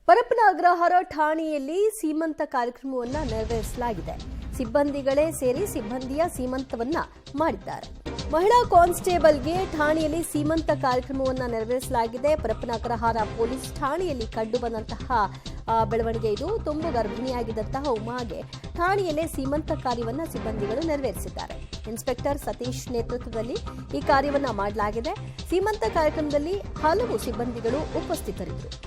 ಪರಪ್ಪನ ಅಗ್ರಹಾರ ಠಾಣೆಯಲ್ಲಿ ಸೀಮಂತ ಕಾರ್ಯಕ್ರಮವನ್ನು ನೆರವೇರಿಸಲಾಗಿದೆ. ಸಿಬ್ಬಂದಿಗಳೇ ಸೇರಿ ಸಿಬ್ಬಂದಿಯ ಸೀಮಂತವನ್ನ ಮಾಡಿದ್ದಾರೆ. ಮಹಿಳಾ ಕಾನ್ಸ್ಟೇಬಲ್ಗೆ ಠಾಣೆಯಲ್ಲಿ ಸೀಮಂತ ಕಾರ್ಯಕ್ರಮವನ್ನು ನೆರವೇರಿಸಲಾಗಿದೆ. ಪರಪ್ಪನ ಅಗ್ರಹಾರ ಪೊಲೀಸ್ ಠಾಣೆಯಲ್ಲಿ ಕಂಡುಬಂದಂತಹ ಬೆಳವಣಿಗೆ ಇದು. ತುಂಬು ಗರ್ಭಿಣಿಯಾಗಿದ್ದಂತಹ ಉಮಾಗೆ ಠಾಣೆಯಲ್ಲೇ ಸೀಮಂತ ಕಾರ್ಯವನ್ನು ಸಿಬ್ಬಂದಿಗಳು ನೆರವೇರಿಸಿದ್ದಾರೆ. ಇನ್ಸ್ಪೆಕ್ಟರ್ ಸತೀಶ್ ನೇತೃತ್ವದಲ್ಲಿ ಈ ಕಾರ್ಯವನ್ನು ಮಾಡಲಾಗಿದೆ. ಸೀಮಂತ ಕಾರ್ಯಕ್ರಮದಲ್ಲಿ ಹಲವು ಸಿಬ್ಬಂದಿಗಳು ಉಪಸ್ಥಿತರಿದ್ದರು.